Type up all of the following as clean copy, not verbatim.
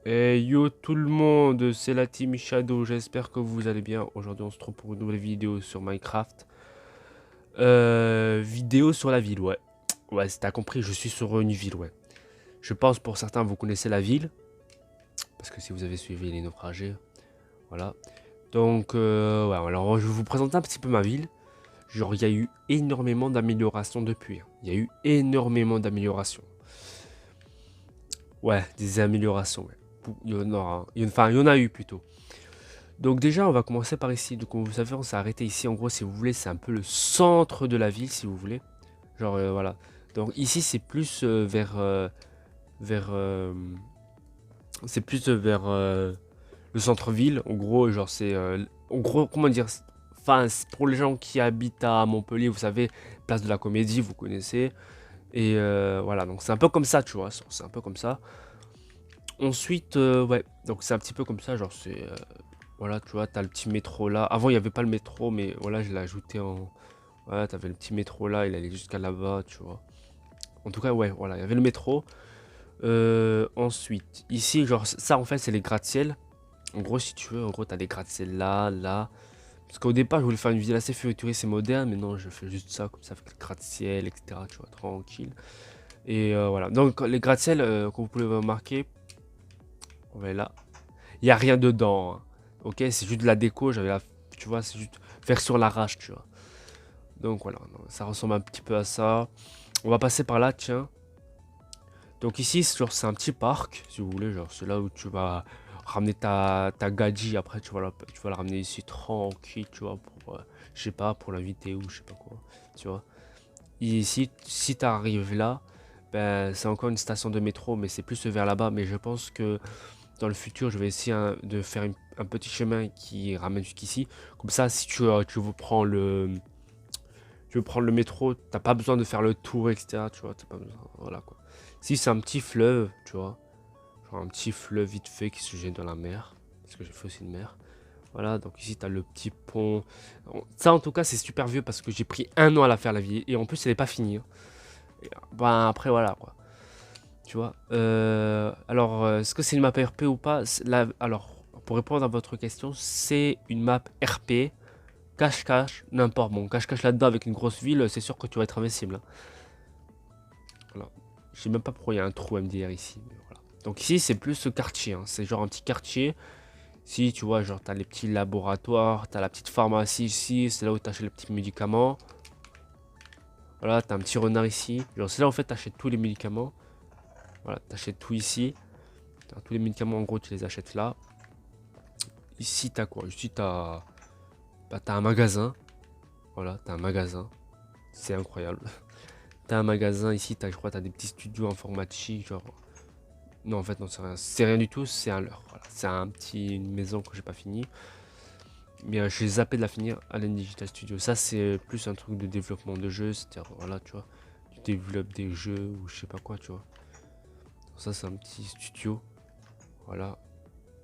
Hey yo tout le monde, c'est la team Shadow, j'espère que vous allez bien. Aujourd'hui on se retrouve pour une nouvelle vidéo sur Minecraft. Vidéo sur la ville, ouais. Ouais, si t'as compris, je suis sur une ville, ouais. Je pense pour certains vous connaissez la ville, parce que si vous avez suivi les naufragés, voilà. Donc, ouais, alors je vais vous présenter un petit peu ma ville. Genre, il y a eu énormément d'améliorations depuis, hein. Il y a eu énormément d'améliorations. Ouais, des améliorations, ouais. Il y en aura, hein. Enfin, il y en a eu plutôt. Donc déjà, on va commencer par ici. Donc comme vous savez, on s'est arrêté ici. En gros, si vous voulez, c'est un peu le centre de la ville, si vous voulez. Genre, voilà. Donc ici, c'est plus vers... c'est plus vers le centre-ville. En gros, genre, c'est... en gros, comment dire? Enfin, pour les gens qui habitent à Montpellier, vous savez, place de la Comédie, vous connaissez. Et voilà, donc c'est un peu comme ça, tu vois. C'est un peu comme ça. Ensuite, ouais, donc c'est un petit peu comme ça, genre c'est... voilà, tu vois, t'as le petit métro là. Avant, il n'y avait pas le métro, mais voilà, je l'ai ajouté en... Voilà, t'avais le petit métro là, il allait jusqu'à là-bas, tu vois. En tout cas, ouais, voilà, il y avait le métro. Ensuite, ici, genre, ça, en fait, c'est les gratte-ciel. En gros, si tu veux, en gros, t'as des gratte-ciel là, là. Parce qu'au départ, je voulais faire une ville assez futuriste et moderne, mais non, je fais juste ça, comme ça, avec le gratte-ciel, etc., tu vois, tranquille. Et voilà, donc les gratte-ciel, comme vous pouvez remarquer, on va là. Il n'y a rien dedans, hein. Ok, c'est juste de la déco, tu vois, c'est juste faire sur l'arrache, tu vois. Donc voilà, non, ça ressemble un petit peu à ça. On va passer par là, tiens. Donc ici, c'est un petit parc, si vous voulez, genre c'est là où tu vas ramener ta gadji, après tu vas la ramener ici tranquille, tu vois, pour, je sais pas, pour l'inviter ou je sais pas quoi, tu vois. Et ici, si tu arrives là, ben, c'est encore une station de métro, mais c'est plus vers là-bas, mais je pense que dans le futur, je vais essayer de faire un petit chemin qui ramène jusqu'ici. Comme ça, si tu veux prendre le métro, t'as pas besoin de faire le tour, etc. Tu vois, t'as pas besoin. Voilà quoi. Si c'est un petit fleuve, tu vois, genre un petit fleuve vite fait qui se jette dans la mer, parce que j'ai fait aussi une mer. Voilà, donc ici t'as le petit pont. Ça en tout cas c'est super vieux parce que j'ai pris 1 an à la faire la vie et en plus elle est pas finie, hein. Et, ben après voilà quoi. Tu vois. Alors, est-ce que c'est une map RP ou pas? Alors, pour répondre à votre question, c'est une map RP. Cache-cache, n'importe. Bon, cache-cache là-dedans avec une grosse ville, c'est sûr que tu vas être invincible, hein. Voilà. Je sais même pas pourquoi il y a un trou MDR ici. Mais voilà. Donc ici, c'est plus ce quartier, hein. C'est genre un petit quartier. Si tu vois, genre, t'as les petits laboratoires, t'as la petite pharmacie ici, c'est là où t'achètes les petits médicaments. Voilà, t'as un petit renard ici. Genre, c'est là en fait t'achètes tous les médicaments. Voilà, t'achètes tout ici. Tous les médicaments, en gros, tu les achètes là. Ici, t'as quoi? Ici, t'as un magasin. Voilà, t'as un magasin. C'est incroyable. T'as un magasin ici, je crois, t'as des petits studios informatiques, genre... Non, en fait, non, c'est rien. C'est rien du tout, c'est un leurre. Voilà. C'est une maison que j'ai pas fini. Mais j'ai zappé de la finir, Allen Digital Studio. Ça, c'est plus un truc de développement de jeux. C'est-à-dire, voilà, tu vois, tu développes des jeux ou je sais pas quoi, tu vois. Ça, c'est un petit studio. Voilà.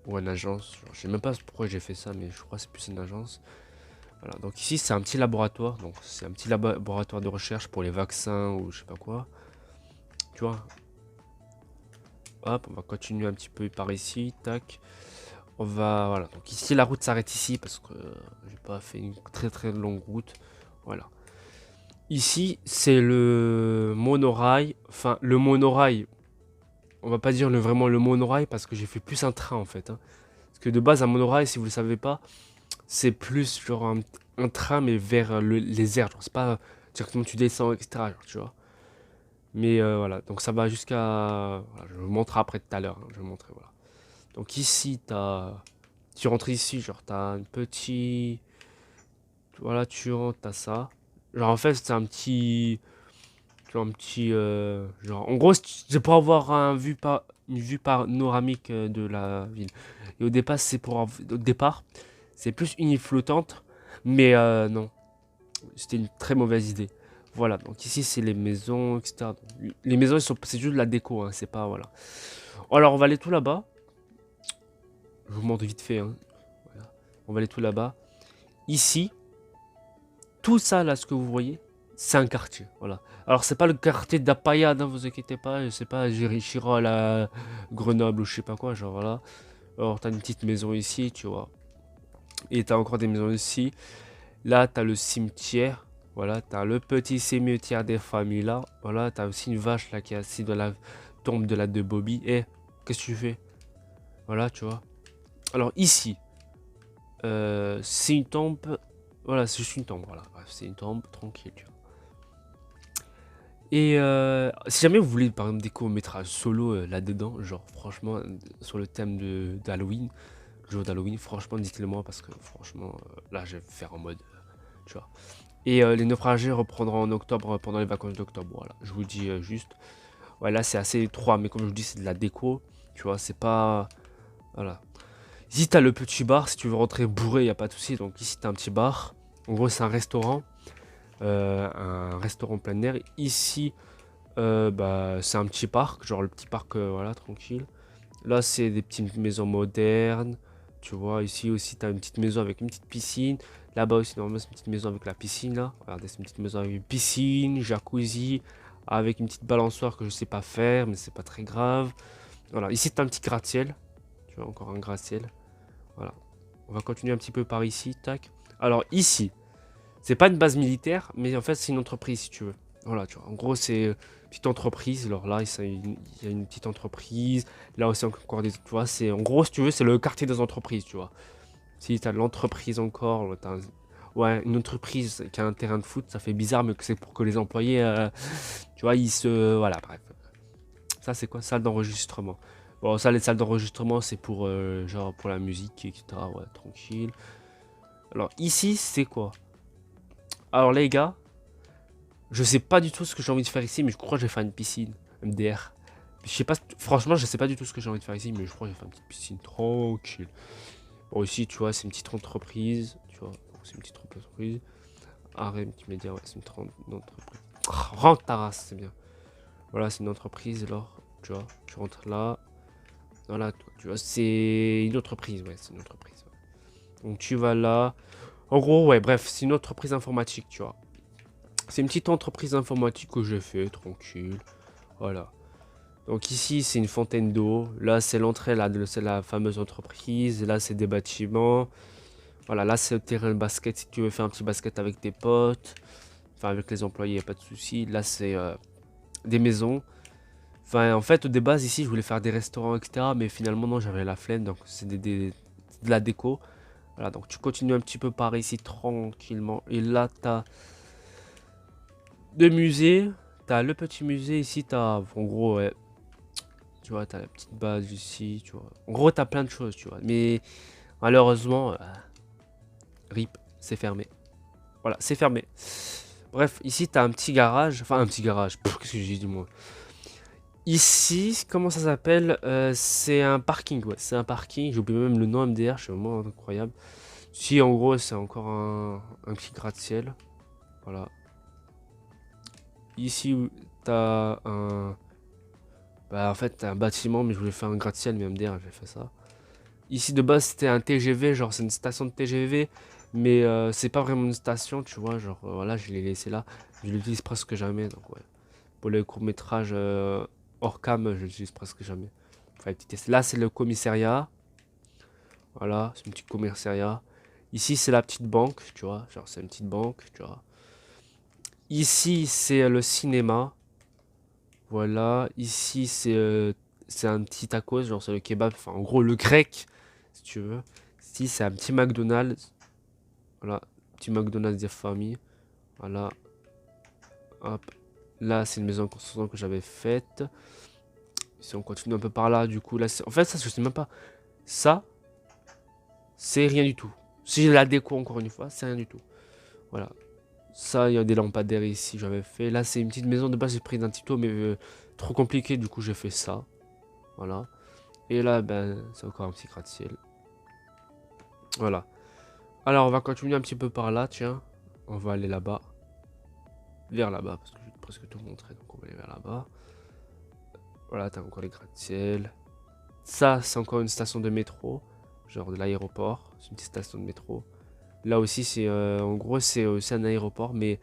Ou une agence. Genre, je sais même pas pourquoi j'ai fait ça, mais je crois que c'est plus une agence. Voilà, donc ici c'est un petit laboratoire, donc c'est un petit laboratoire de recherche pour les vaccins ou je sais pas quoi. Tu vois. Hop, on va continuer un petit peu par ici, tac. On va, voilà, donc ici la route s'arrête ici parce que j'ai pas fait une très très longue route. Voilà. Ici c'est le monorail, enfin le monorail, on va pas dire vraiment le monorail parce que j'ai fait plus un train en fait, hein. Parce que de base un monorail, si vous le savez pas, c'est plus genre un train mais vers les airs, genre c'est pas directement tu descends, etc. Genre, tu vois. Mais voilà, donc ça va jusqu'à... Voilà, je vous montrerai après tout à l'heure, hein, je vous montrerai, voilà. Donc ici, tu rentres ici, genre t'as un petit... Voilà, tu rentres, t'as ça. Genre en fait, c'est un petit... Genre un petit... genre, en gros, c'est pour avoir une vue panoramique de la ville. Et au départ, au départ, c'est plus une île flottante, mais non, c'était une très mauvaise idée. Voilà, donc ici c'est les maisons, etc. Donc, les maisons, c'est juste de la déco, hein, c'est pas, voilà. Alors on va aller tout là-bas. Je vous montre vite fait, hein. Voilà. On va aller tout là-bas. Ici, tout ça là, ce que vous voyez, C'est un quartier, voilà. Alors, c'est pas le quartier d'Apaya, ne vous inquiétez pas, c'est pas Jérichira à la Grenoble ou je sais pas quoi, genre voilà. Alors, t'as une petite maison ici, tu vois. Et t'as encore des maisons ici. Là, t'as le cimetière. Voilà, t'as le petit cimetière des familles là. Voilà, t'as aussi une vache là qui est assise dans la tombe de la de Bobby. Eh, qu'est-ce que tu fais? Voilà, tu vois. Alors ici, c'est une tombe. Voilà, c'est juste une tombe. Voilà, bref, c'est une tombe tranquille, tu vois. Et si jamais vous voulez par exemple des courts-métrages solo là-dedans, genre franchement, sur le thème d'Halloween, le jour d'Halloween, franchement, dites-le moi parce que franchement, là, je vais faire en mode, tu vois. Et les naufragés reprendront en octobre pendant les vacances d'octobre. Voilà, je vous le dis juste. Ouais, là, c'est assez étroit, mais comme je vous dis, c'est de la déco. Tu vois, c'est pas. Voilà. Ici, t'as le petit bar. Si tu veux rentrer bourré, y a pas de souci. Donc, ici, t'as un petit bar. En gros, c'est un restaurant plein air. Ici, bah, c'est un petit parc. Genre, le petit parc, voilà, tranquille. Là, c'est des petites maisons modernes. Tu vois, ici aussi, tu as une petite maison avec une petite piscine. Là-bas aussi, normalement, c'est une petite maison avec la piscine. Là. Regardez, c'est une petite maison avec une piscine, jacuzzi, avec une petite balançoire que je sais pas faire, mais c'est pas très grave. Voilà, ici, tu as un petit gratte-ciel. Tu vois, encore un gratte-ciel. Voilà. On va continuer un petit peu par ici. Tac. Alors, ici, c'est pas une base militaire, mais en fait, c'est une entreprise, si tu veux. Voilà, tu vois. En gros, c'est une petite entreprise. Alors là, il y a une petite entreprise. Là aussi, encore des. Tu vois, c'est. En gros, si tu veux, c'est le quartier des entreprises, tu vois. Si tu as l'entreprise encore, ouais, une entreprise qui a un terrain de foot, ça fait bizarre, mais que c'est pour que les employés, tu vois, ils se. Voilà, bref. Ça, c'est quoi? Salle d'enregistrement. Bon, ça, les salles d'enregistrement, c'est pour, genre, pour la musique, etc. Ouais, tranquille. Alors, ici, c'est quoi? Alors, les gars. Je sais pas du tout ce que j'ai envie de faire ici, mais je crois que je vais faire une piscine MDR. Je sais pas, franchement, je sais pas du tout ce que j'ai envie de faire ici, mais je crois que je vais faire une petite piscine tranquille. Bon, ici, tu vois, c'est une petite entreprise, tu vois, c'est une petite entreprise. Arrêt multimédia, ouais, c'est une entreprise. Rentre ta race, c'est bien. Voilà, c'est une entreprise, alors, tu vois, tu rentres là. Voilà, tu vois, c'est une entreprise, ouais, c'est une entreprise. Ouais. Donc, tu vas là. En gros, ouais, bref, c'est une entreprise informatique, tu vois. C'est une petite entreprise informatique que j'ai fait, tranquille. Voilà. Donc ici, c'est une fontaine d'eau. Là, c'est l'entrée, là, c'est la fameuse entreprise. Là, c'est des bâtiments. Voilà, là, c'est le terrain de basket. Si tu veux faire un petit basket avec tes potes, enfin, avec les employés, y a pas de souci. Là, c'est des maisons. Enfin, en fait, de base, ici, je voulais faire des restaurants, etc. Mais finalement, non, j'avais la flemme. Donc, c'est de la déco. Voilà, donc tu continues un petit peu par ici, tranquillement. Et là, t'as deux musées. T'as le petit musée ici. T'as, en gros, ouais, tu vois, t'as la petite base ici, tu vois. En gros, t'as plein de choses, tu vois. Mais malheureusement, RIP, c'est fermé. Voilà, c'est fermé. Bref, ici, t'as un petit garage. Enfin, un petit garage. Qu'est-ce que j'ai dit, moi? Ici, comment ça s'appelle? C'est un parking, ouais. C'est un parking. J'ai oublié même le nom MDR. Je suis vraiment incroyable. Si, en gros, c'est encore un petit gratte-ciel. Voilà. Ici, t'as un... Bah, en fait, t'as un bâtiment, mais je voulais faire un gratte-ciel, mais MDR, j'ai fait ça. Ici de base c'était un TGV, genre c'est une station de TGV, mais c'est pas vraiment une station, tu vois, genre voilà, je l'ai laissé là, je l'utilise presque jamais, donc ouais. Pour les courts-métrages hors cam, je l'utilise presque jamais. Enfin, là c'est le commissariat, voilà, c'est un petit commissariat. Ici c'est la petite banque, tu vois, genre c'est une petite banque, tu vois. Ici c'est le cinéma, voilà. Ici c'est un petit tacos, genre c'est le kebab, enfin en gros le grec, si tu veux. Ici c'est un petit McDonald's. Voilà, petit McDonald's des familles. Voilà, hop. Là, c'est une maison en construction que j'avais faite. Si on continue un peu par là, du coup, là, en fait, ça, je sais même pas. Ça, c'est rien du tout. Si j'ai la déco, encore une fois, c'est rien du tout. Voilà. Ça, il y a des lampadaires ici, j'avais fait. Là, c'est une petite maison de base, j'ai pris d'un tuto, mais trop compliqué, du coup, j'ai fait ça. Voilà. Et là, ben, c'est encore un petit gratte-ciel. Voilà. Alors, on va continuer un petit peu par là, tiens. On va aller là-bas. Vers là-bas, parce que je vais presque tout montrer, donc on va aller vers là-bas. Voilà, t'as encore les gratte-ciel. Ça, c'est encore une station de métro, genre de l'aéroport. C'est une petite station de métro. Là aussi, c'est en gros, c'est aussi un aéroport, mais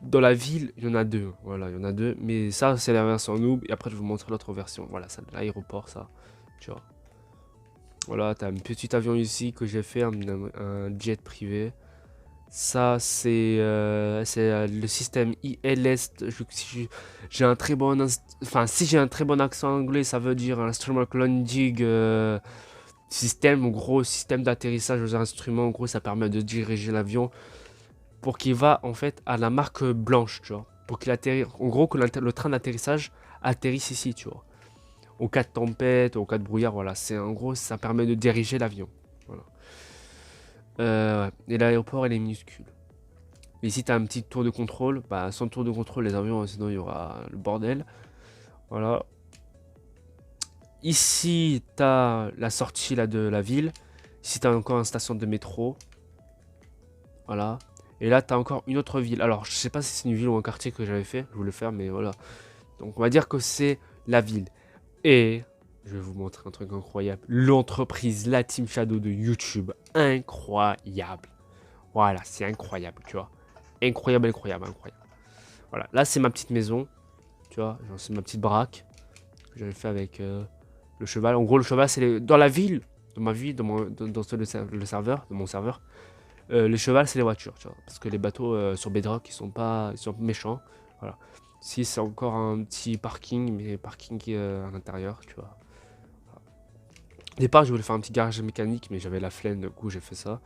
dans la ville, il y en a deux. Voilà, il y en a deux. Mais ça, c'est la version noob. Et après, je vais vous montrer l'autre version. Voilà, ça, l'aéroport, ça. Tu vois. Voilà, t'as un petit avion ici que j'ai fait, un jet privé. Ça, c'est le système ILS. J'ai un très bon... Enfin, si j'ai un très bon accent anglais, ça veut dire un Instrument Landing système. En gros, système d'atterrissage aux instruments. En gros, ça permet de diriger l'avion pour qu'il va, en fait, à la marque blanche, tu vois. Pour qu'il atterrisse... En gros, que le train d'atterrissage atterrisse ici, tu vois. Au cas de tempête, au cas de brouillard, voilà. C'est en gros, ça permet de diriger l'avion. Voilà. Ouais. Et l'aéroport, il est minuscule. Mais ici, tu as un petit tour de contrôle. Bah, sans tour de contrôle, les avions, sinon il y aura le bordel. Voilà. Ici, tu as la sortie là, de la ville. Ici, tu as encore une station de métro. Voilà. Et là, tu as encore une autre ville. Alors, je sais pas si c'est une ville ou un quartier que j'avais fait. Je voulais faire, mais voilà. Donc, on va dire que c'est la ville. Et je vais vous montrer un truc incroyable. L'entreprise, la Team Shadow de YouTube. Incroyable. Voilà, c'est incroyable, tu vois. Incroyable, incroyable, incroyable. Voilà, là, c'est ma petite maison. Tu vois, c'est ma petite baraque que j'avais fait avec le cheval. En gros, le cheval, c'est dans la ville, dans ma vie, dans le serveur, de mon serveur. Le cheval, c'est les voitures, tu vois. Parce que les bateaux sur Bedrock, ils sont méchants. Voilà. Si c'est encore un petit parking, mais parking à l'intérieur, tu vois. Au départ, je voulais faire un petit garage mécanique, mais j'avais la flemme, du coup, j'ai fait ça.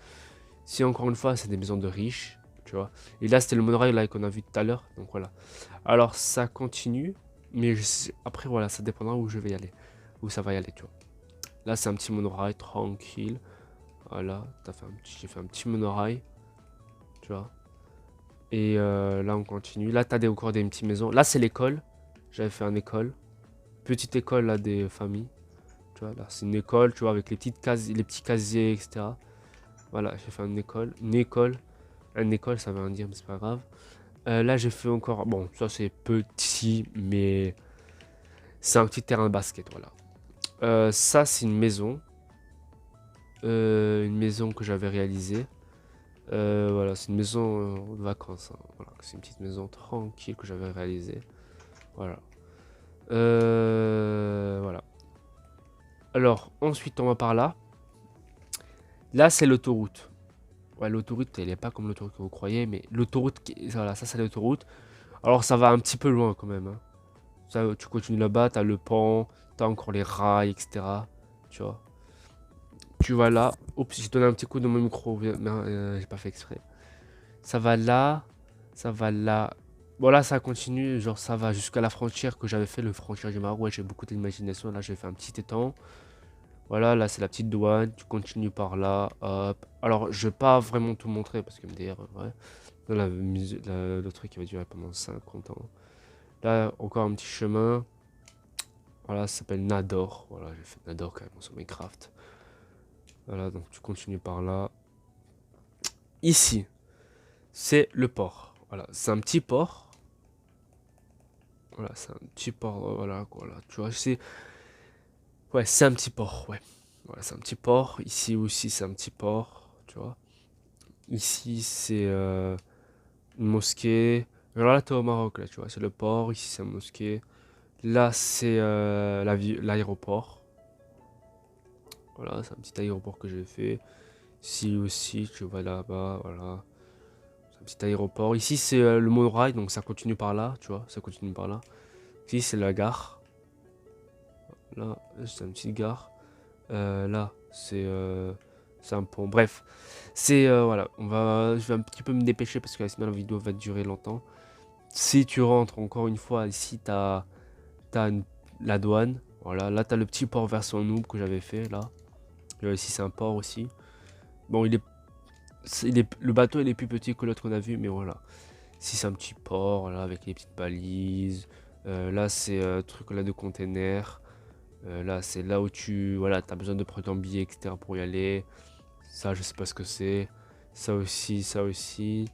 Si encore une fois, c'est des maisons de riches, tu vois. Et là, c'était le monorail là qu'on a vu tout à l'heure, donc voilà. Alors, ça continue, mais après, voilà, ça dépendra où je vais y aller, où ça va y aller, tu vois. Là, c'est un petit monorail tranquille. Voilà, j'ai fait un petit monorail, tu vois. Et là, on continue. Là, t'as encore des petites maisons. Là, c'est l'école. J'avais fait une école. Petite école, là, des familles. Tu vois, là, c'est une école, tu vois, avec les petites cases, les petits casiers, etc. Voilà, j'ai fait une école. Une école. Une école, ça veut rien dire, mais c'est pas grave. Là, j'ai fait encore... Bon, ça, c'est petit, mais... C'est un petit terrain de basket, voilà. Ça, c'est une maison. Une maison que j'avais réalisée. Voilà, c'est une maison de vacances. Hein. Voilà, c'est une petite maison tranquille que j'avais réalisée. Voilà. Voilà. Alors, ensuite, on va par là. Là, c'est l'autoroute. Ouais, l'autoroute, elle est pas comme l'autoroute que vous croyez, mais l'autoroute, voilà, ça, c'est l'autoroute. Alors, ça va un petit peu loin quand même. Hein. Ça, tu continues là-bas, t'as le pont, t'as encore les rails, etc. Tu vois. Tu vas là. Oups, j'ai donné un petit coup dans mon micro, mais j'ai pas fait exprès. Ça va là, ça va là. Bon là ça continue, genre ça va jusqu'à la frontière que j'avais fait, le frontière du Maroc. Ouais, j'ai beaucoup d'imagination, là j'ai fait un petit étang. Voilà, là c'est la petite douane, tu continues par là, hop. Alors je vais pas vraiment tout montrer parce que MDR, ouais. Là, le truc qui va durer pendant 50 ans. Là encore un petit chemin. Voilà, ça s'appelle Nador. Voilà, j'ai fait Nador quand même sur Minecraft. Voilà, donc tu continues par là. Ici, c'est le port. Voilà, c'est un petit port. Voilà, c'est un petit port, voilà, quoi, là, tu vois, c'est... Ouais, c'est un petit port, ouais. Voilà, c'est un petit port. Ici aussi, c'est un petit port, tu vois. Ici, c'est une mosquée. Alors là, t'es au Maroc, là, tu vois, c'est le port. Ici, c'est une mosquée. Là, c'est l'aéroport. Voilà, c'est un petit aéroport que j'ai fait. Ici aussi, tu vois, là-bas, voilà. C'est un petit aéroport. Ici, c'est le monorail, donc ça continue par là, tu vois, ça continue par là. Ici, c'est la gare. Là, c'est une petite gare. Là, c'est un pont. Bref, c'est voilà. Je vais un petit peu me dépêcher parce que sinon la vidéo va durer longtemps. Si tu rentres encore une fois ici, t'as la douane. Voilà, là t'as le petit port version noob que j'avais fait là. Là ici c'est un port aussi. Bon, le bateau il est plus petit que l'autre qu'on a vu, mais voilà. Ici c'est un petit port là avec les petites balises. Là c'est truc là de container. Là, c'est là où voilà, t'as besoin de prendre ton billet, etc. pour y aller. Ça, je sais pas ce que c'est. Ça aussi, ça aussi.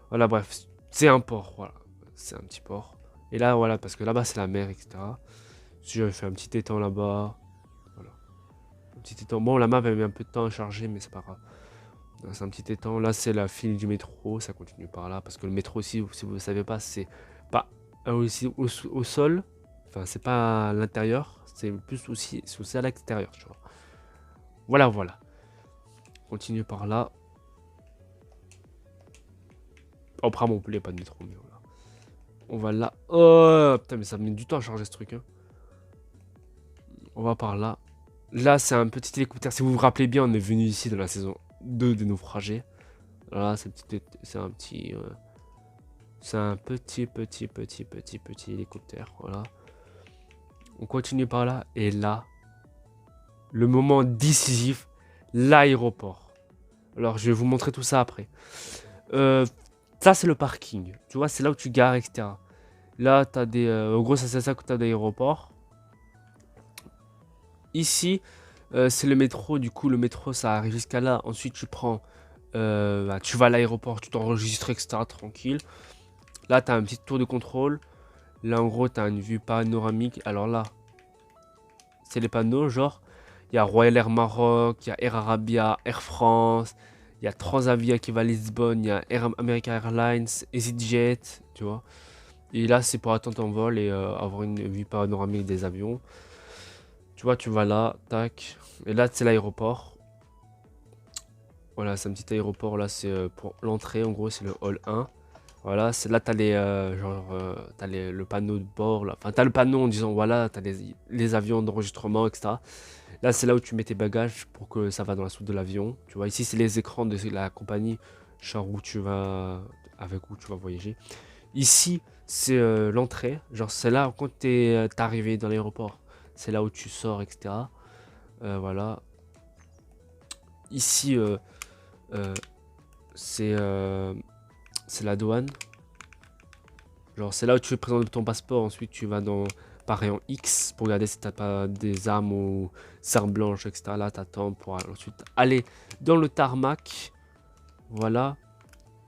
Voilà, bref, c'est un port, voilà. C'est un petit port. Et là, voilà, parce que là-bas, c'est la mer, etc. Si j'avais fait un petit étang là-bas. Voilà. Un petit étang. Bon, la map avait mis un peu de temps à charger, mais c'est pas grave. C'est un petit étang. Là, c'est la file du métro. Ça continue par là. Parce que le métro aussi, si vous ne savez pas, c'est pas aussi au sol. Enfin, c'est pas à l'intérieur. C'est plus aussi, c'est aussi à l'extérieur, tu vois. Voilà, voilà. Continue par là. Après, à Montpellier, pas de métro, mais voilà. On va là. Oh, putain, mais ça met du temps à charger ce truc, hein. On va par là. Là, c'est un petit hélicoptère. Si vous vous rappelez bien, on est venu ici dans la saison 2 des naufragés. Là, c'est un petit... c'est un petit hélicoptère. Voilà. On continue par là. Et là, le moment décisif, l'aéroport. Alors, je vais vous montrer tout ça après. Ça, c'est le parking. Tu vois, c'est là où tu gares, etc. Là, tu as des... en gros, c'est ça que tu as d'aéroport. Ici, c'est le métro. Du coup, le métro, ça arrive jusqu'à là. Ensuite, tu prends... bah, tu vas à l'aéroport, tu t'enregistres, etc. Tranquille. Là, tu as un petit tour de contrôle. Là, en gros, tu as une vue panoramique. Alors là, c'est les panneaux, genre... Il y a Royal Air Maroc, il y a Air Arabia, Air France... Il y a Transavia qui va à Lisbonne, il y a Air America Airlines, EasyJet, tu vois. Et là, c'est pour attendre ton vol et avoir une vue panoramique des avions. Tu vois, tu vas là, tac. Et là, c'est l'aéroport. Voilà, c'est un petit aéroport. Là, c'est pour l'entrée. En gros, c'est le hall 1. Voilà, c'est là, t'as les, t'as le panneau de bord. Là. Enfin, t'as le panneau en disant, voilà, t'as les avions d'enregistrement, etc. Là, c'est là où tu mets tes bagages pour que ça va dans la soute de l'avion. Tu vois, ici, c'est les écrans de la compagnie, genre où tu vas, avec où tu vas voyager. Ici, c'est l'entrée. Genre, c'est là quand t'es arrivé dans l'aéroport. C'est là où tu sors, etc. Voilà. Ici, c'est la douane. Genre, c'est là où tu présentes ton passeport. Ensuite, tu vas dans par rayon X pour regarder si t'as pas des armes ou armes blanches, etc. Là, t'attends pour ensuite aller dans le tarmac. Voilà.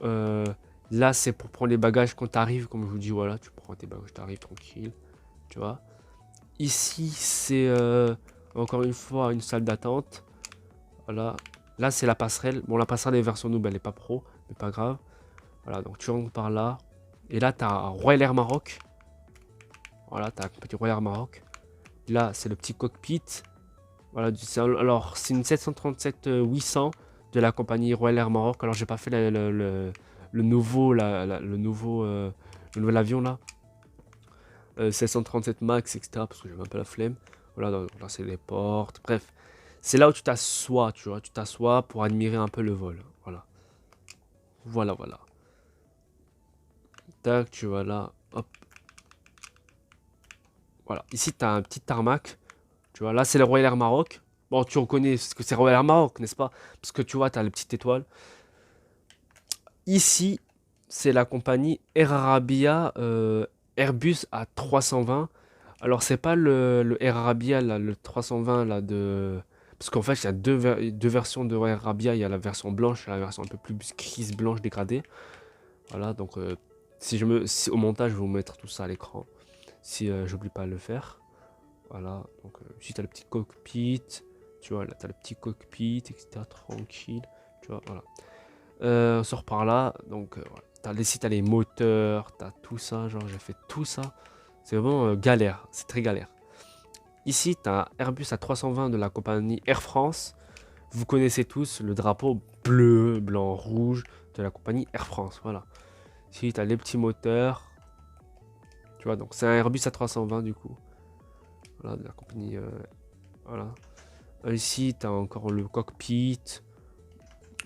Là, c'est pour prendre les bagages quand t'arrives. Comme je vous dis, voilà, tu prends tes bagages, t'arrives tranquille. Tu vois. Ici, c'est encore une fois une salle d'attente. Voilà. Là, c'est la passerelle. Bon, la passerelle est version noob, elle est pas pro, mais pas grave. Voilà, donc tu rentres par là. Et là, tu as Royal Air Maroc. Voilà, tu as un petit Royal Air Maroc. Là, c'est le petit cockpit. Voilà, alors, c'est une 737-800 de la compagnie Royal Air Maroc. Alors, j'ai pas fait le nouveau, le nouvel avion là. 737 Max, etc. Parce que j'ai un peu la flemme. Voilà, là, c'est les portes. Bref, c'est là où tu t'assois, tu vois. Tu t'assois pour admirer un peu le vol. Voilà. Voilà, voilà. Tac, tu vas là. Hop. Voilà. Ici, tu as un petit tarmac. Tu vois, là, c'est le Royal Air Maroc. Bon, tu reconnais ce que c'est Royal Air Maroc, n'est-ce pas? Parce que tu vois, tu as la petite étoile. Ici, c'est la compagnie Air Arabia Airbus A320. Alors, c'est pas le Air Arabia, là, le 320, là, de... Parce qu'en fait, il y a deux versions de Air Arabia. Il y a la version blanche et la version un peu plus grise, blanche, dégradée. Voilà, donc, si au montage, je vais vous mettre tout ça à l'écran. Si j'oublie pas de le faire. Voilà, donc ici, tu as le petit cockpit. Tu vois, là, tu as le petit cockpit, etc. Tranquille. Tu vois, voilà. On sort par là. Donc, voilà. Ici, tu as les moteurs, tu as tout ça. Genre, j'ai fait tout ça. C'est vraiment galère. C'est très galère. Ici, tu as Airbus A320 de la compagnie Air France. Vous connaissez tous le drapeau bleu, blanc, rouge de la compagnie Air France. Voilà. Ici, tu as les petits moteurs. Tu vois, donc c'est un Airbus A320 du coup. Voilà, de la compagnie. Voilà. Ici, tu as encore le cockpit.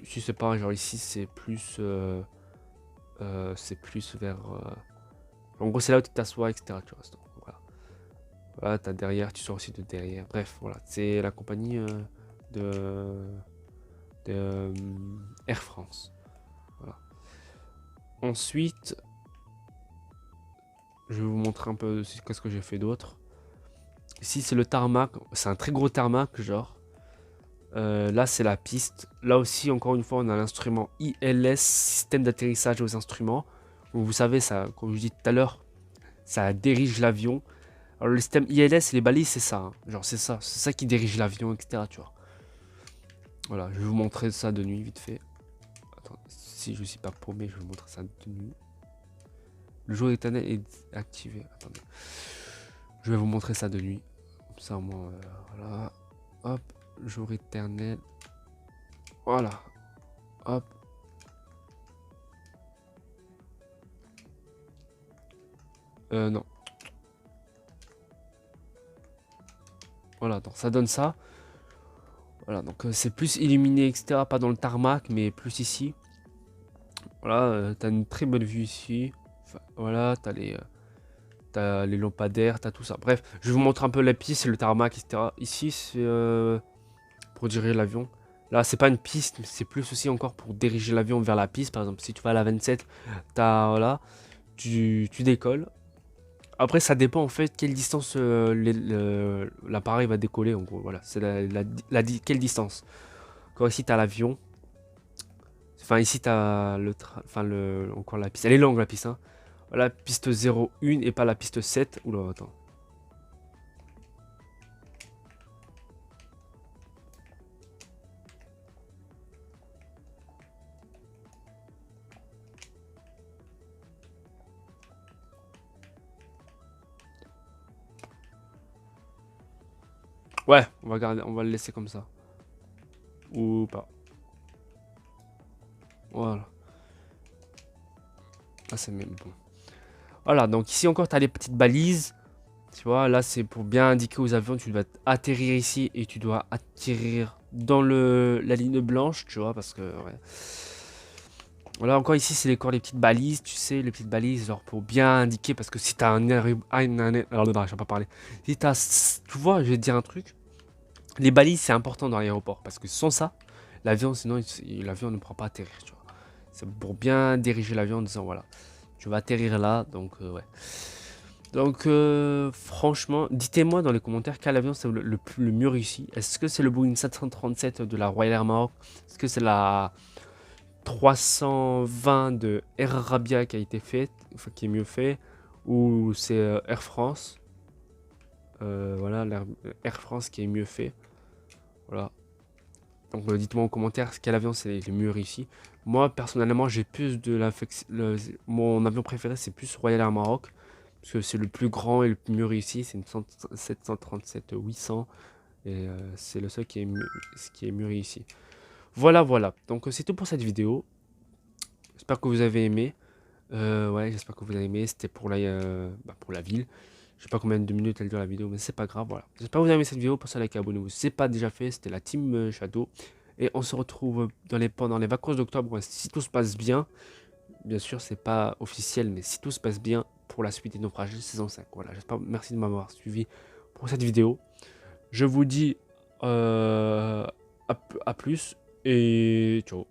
Ici, c'est pareil. Genre, ici, c'est plus. C'est plus vers. En gros, c'est là où tu t'assois, etc. Tu vois, donc, voilà. Voilà, t'as derrière, tu sors aussi de derrière. Bref, voilà. C'est la compagnie de Air France. Voilà. Ensuite, je vais vous montrer un peu qu'est-ce que j'ai fait d'autre. Ici, c'est le tarmac. C'est un très gros tarmac, genre. Là, c'est la piste. Là aussi, encore une fois, on a l'instrument ILS, système d'atterrissage aux instruments. Donc, vous savez, ça, comme je dis tout à l'heure, ça dirige l'avion. Alors, le système ILS et les balises, c'est ça. Hein. Genre, c'est ça qui dirige l'avion, etc. Tu vois. Voilà, je vais vous montrer ça de nuit, vite fait. attends, si je suis pas paumé, je vais vous montrer ça de nuit. Le jour éternel est activé. Attendez. Je vais vous montrer ça de nuit. Comme ça, au moins, voilà. Hop, jour éternel. Voilà. Hop. Non. Voilà, donc ça donne ça. Voilà, donc c'est plus illuminé, etc. Pas dans le tarmac, mais plus ici. Voilà, t'as une très bonne vue ici. Enfin, voilà, t'as les lampadaires, t'as tout ça. Bref, je vais vous montrer un peu la piste, le tarmac, etc. Ici, c'est pour diriger l'avion. Là, c'est pas une piste, mais c'est plus aussi encore pour diriger l'avion vers la piste. Par exemple, si tu vas à la 27, voilà, tu décolles. Après, ça dépend en fait quelle distance l'appareil va décoller. En gros, voilà, c'est quelle distance. Quand ici, tu as l'avion. Enfin, ici, tu as encore la piste. Elle est longue, la piste. Hein. Voilà, piste 01 et pas la piste 7. Oula, attends. Ouais, on va garder, on va le laisser comme ça. Ou pas. Voilà. Ah, c'est même bon. Voilà, donc ici encore, tu as les petites balises. Tu vois, là, c'est pour bien indiquer aux avions, tu dois atterrir ici et tu dois atterrir dans la ligne blanche, tu vois, parce que, ouais. Voilà, encore ici, c'est les petites balises, tu sais, les petites balises, genre pour bien indiquer, parce que si t'as alors, je vais pas parler. Si t'as, tu vois, je vais te dire un truc. Les balises, c'est important dans l'aéroport, parce que sans ça, l'avion, sinon, l'avion ne pourra pas atterrir, tu vois. C'est pour bien diriger l'avion en disant, voilà, tu vas atterrir là, donc, ouais. Donc, franchement, dites-moi dans les commentaires quel avion c'est le mieux réussi. Est-ce que c'est le Boeing 737 de la Royal Air Maroc? Est-ce que c'est la 320 de Air Arabia qui a été faite, enfin, qui est mieux fait? Ou c'est Air France? Voilà, Air France qui est mieux fait. Voilà. Donc, dites-moi en commentaire quel avion c'est le mieux réussi. Moi, personnellement, j'ai plus de mon avion préféré, c'est plus Royal Air Maroc. Parce que c'est le plus grand et le mieux réussi, c'est une 737-800 et c'est le seul qui est mieux réussi. Voilà, voilà. Donc c'est tout pour cette vidéo. J'espère que vous avez aimé. Ouais, j'espère que vous avez aimé. C'était pour pour la ville. Je sais pas combien de minutes elle dure la vidéo, mais c'est pas grave. Voilà. J'espère que vous avez aimé cette vidéo. Pensez à liker, abonnez-vous. Si c'est pas déjà fait, c'était la team Shadow. Et on se retrouve pendant les vacances d'octobre. Si tout se passe bien. Bien sûr, c'est pas officiel, mais si tout se passe bien pour la suite des naufrages saison 5. Voilà, j'espère. Merci de m'avoir suivi pour cette vidéo. Je vous dis à plus et ciao.